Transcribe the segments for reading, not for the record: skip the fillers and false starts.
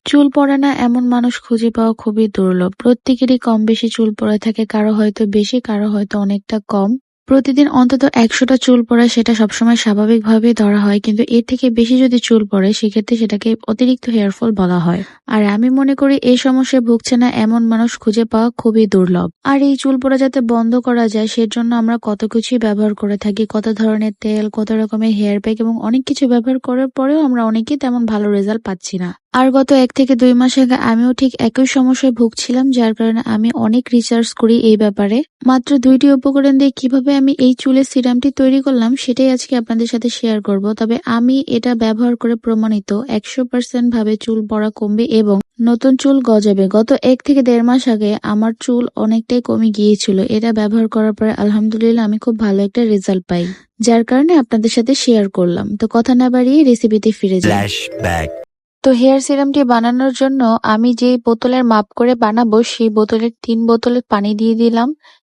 চুল পড়ে না এমন মানুষ খুঁজে পাওয়া খুবই দুর্লভ। প্রত্যেকেরই কম বেশি চুল পড়ে থাকে, কারো হয়তো বেশি, কারো হয়তো অনেকটা কম। প্রতিদিন অন্তত ১০০টা চুল পড়া সেটা সবসময় স্বাভাবিকভাবেই ধরা হয়, কিন্তু এর থেকে বেশি যদি চুল পড়ে সেক্ষেত্রে সেটাকে অতিরিক্ত হেয়ারফল বলা হয়। আর আমি মনে করি এই সমস্যায় ভুগছে না এমন মানুষ খুঁজে পাওয়া খুবই দুর্লভ। আর এই চুল পড়া যাতে বন্ধ করা যায় সেজন্য আমরা কত কিছুই ব্যবহার করে থাকি, কত ধরনের তেল, কত রকমের হেয়ার প্যাক এবং অনেক কিছু ব্যবহার করার পরেও আমরা অনেকেই তেমন ভালো রেজাল্ট পাচ্ছি না। আর গত ১ থেকে ২ মাস আগে আমিও ঠিক একই সমস্যায় ভুগছিলাম, যার কারণে আমি অনেক রিসার্চ করি এই ব্যাপারে। মাত্র ২টি উপকরণ দিয়ে কিভাবে আমি এই চুলের সিরামটি তৈরি করলাম সেটাই আজকে আপনাদের সাথে শেয়ার করব। তবে আমি এটা ব্যবহার করে প্রমাণিত ১০০% ভাবে চুল পড়া কমবে এবং নতুন চুল গজাবে। গত ১ থেকে ১.৫ মাস আগে আমার চুল অনেকটাই কমে গিয়েছিল। এটা ব্যবহার করার পরে আলহামদুলিল্লাহ আমি খুব ভালো একটা রেজাল্ট পাই, যার কারণে আপনাদের সাথে শেয়ার করলাম। তো কথা না বাড়িয়ে রেসিপিতে ফিরে যাই। তো হেয়ার সিরামটি বানানোর জন্য আমি যেই বোতলের মাপ করে বানাবো সেই বোতলের ৩ বোতল পানি দিয়ে দিলাম।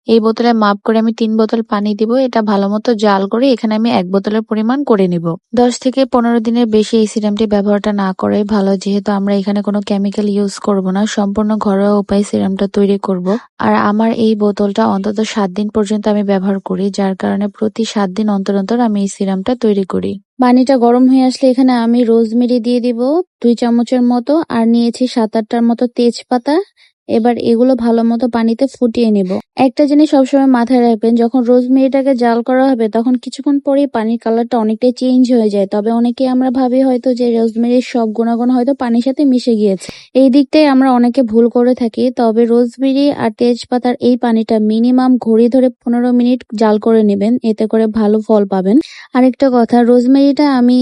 এই বোতলে মাপ করে আমি ৩ বোতল পানি দিব। এটা ভালো মতো জাল করে এখানে আমি ১ বোতলের পরিমাণ করে নিব। ১০ থেকে ১৫ দিনের বেশি এই সিরামটি ব্যবহারটা না করাই ভালো, যেহেতু আমরা এখানে কোনো কেমিক্যাল ইউজ করব না, সম্পূর্ণ ঘরোয়া উপায়ে সিরামটা তৈরি করব। আর আমার এই বোতলটা অন্তত ৭ দিন পর্যন্ত আমি ব্যবহার করি, যার কারণে প্রতি ৭ দিন অন্তর অন্তর আমি এই সিরামটা তৈরি করি। পানিটা গরম হয়ে আসলে এখানে আমি রোজমেরি দিয়ে দিব ২ চামচের মতো, আর নিয়েছি ৭-৮টার মতো তেজপাতা। এবার এগুলো ভালো মতো পানিতে ফুটিয়ে নেব। একটা জিনিস সবসময় মাথায় রাখবেন, যখন রোজমেরিটাকে জাল করা হবে তখন কিছুক্ষণ পরেই পানির কালারটা অনেকটাই চেঞ্জ হয়ে যায়। তবে অনেকে আমরা ভাবি হয়তো যে রোজমেরির সব গুণাগুণ হয়তো পানির সাথে মিশে গিয়েছে, এই দিকটাই আমরা অনেকে ভুল করে থাকি। তবে রোজমেরি আর তেজপাতার এই পানিটা মিনিমাম ঘড়ি ধরে ১৫ মিনিট জাল করে নেবেন, এতে করে ভালো ফল পাবেন। আরেকটা কথা, রোজমেরিটা আমি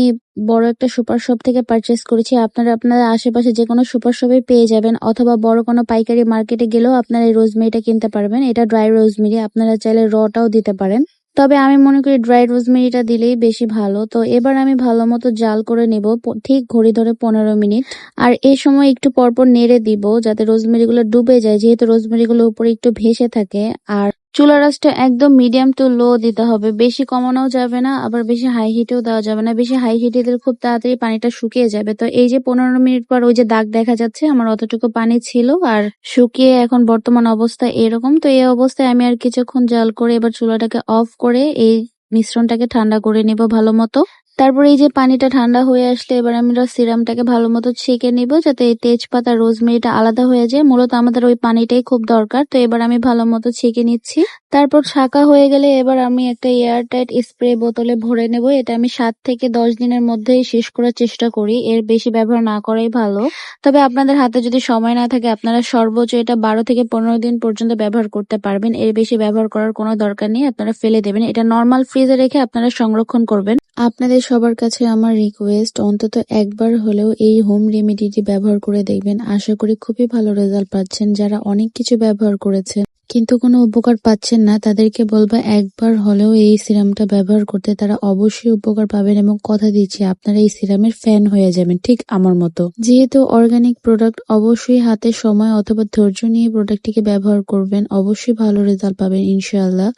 বড় একটা সুপার শপ থেকে পারচেজ করেছি। আপনারা আপনাদের আশেপাশে যে কোনো সুপার শপে পেয়ে যাবেন, অথবা বড় কোনো পাইকারি মার্কেটে গেলেও আপনারা এই রোজমেরিটা কিনতে পারবেন। এটা ড্রাই রোজমেরি, আপনারা চাইলে রটাও দিতে পারেন। তবে আমি মনে করি ড্রাই রোজমেরিটা দিলেই বেশি ভালো। তো এবার আমি ভালো মতো জাল করে নেব ঠিক ঘড়ি ধরে ১৫ মিনিট। আর এই সময় একটু পরপর নেড়ে দিব যাতে রোজমেরিগুলো ডুবে যায়, যেহেতু রোজমেরিগুলো উপরে একটু ভেসে থাকে। আর চুলার আঁচটা একদম মিডিয়াম টু লো দিতে হবে, বেশি কমানোও যাবে না, আবার বেশি হাই হিটেও দেওয়া যাবে না। বেশি হাই হিটে দিলে খুব তাড়াতাড়ি পানিটা শুকিয়ে যাবে। তো এই যে ১৫ মিনিট পর ওই যে দাগ দেখা যাচ্ছে, আমার অতটুকু পানি ছিল আর শুকিয়ে এখন বর্তমান অবস্থা এরকম। তো এই অবস্থায় আমি আর কিছুক্ষণ জাল করে এবার চুলাটাকে অফ করে এই মিশ্রণটাকে ঠান্ডা করে নেব ভালো মতো। তারপর এই যে পানিটা ঠান্ডা হয়ে আসলে এবার আমরা সিরামটাকে ভালো মতো ছেঁকে নিব, যাতে এই তেজপাতা রোজমেরিটা আলাদা হয়ে যায়। মূলত আমাদের ওই পানিটাই খুব দরকার। তো এবার আমি ভালো মতো ছেঁকে নিচ্ছি। তারপর ছাঁকা হয়ে গেলে এবার আমি একটা এয়ারটাইট স্প্রে বোতলে ভরে নেব। এটা আমি ৭ থেকে ১০ দিনের মধ্যেই শেষ করার চেষ্টা করি, এর বেশি ব্যবহার না করাই ভালো। তবে আপনাদের হাতে যদি সময় না থাকে আপনারা সর্বোচ্চ এটা ১২ থেকে ১৫ দিন পর্যন্ত ব্যবহার করতে পারবেন, এর বেশি ব্যবহার করার কোনো দরকার নেই। আপনারা ফেলে দেবেন, এটা নর্মাল ফ্রিজে রেখে আপনারা সংরক্ষণ করবেন। আপনাদের সবার কাছে আমার রিকোয়েস্ট, অন্তত একবার হলেও এই হোম রেমেডিটি ব্যবহার করে দেখবেন। আশা করি খুবই ভালো রেজাল্ট পাচ্ছেন। যারা অনেক কিছু ব্যবহার করেছেন কিন্তু কোনো উপকার পাচ্ছেন না, তাদেরকে বলবো একবার হলেও এই সিরামটা ব্যবহার করতে। তারা অবশ্যই উপকার পাবেন এবং কথা দিচ্ছি আপনারা এই সিরামের ফ্যান হয়ে যাবেন, ঠিক আমার মতো। যেহেতু অর্গানিক প্রোডাক্ট, অবশ্যই হাতে সময় অথবা ধৈর্য নিয়ে প্রোডাক্টটিকে ব্যবহার করবেন, অবশ্যই ভালো রেজাল্ট পাবেন ইনশাআল্লাহ।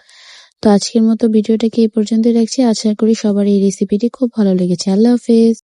তো আজকের মতো ভিডিওটাকে এই পর্যন্তই রাখছি। আশা করি সবার এই রেসিপিটি খুব ভালো লেগেছে। আল্লাহ হাফেজ।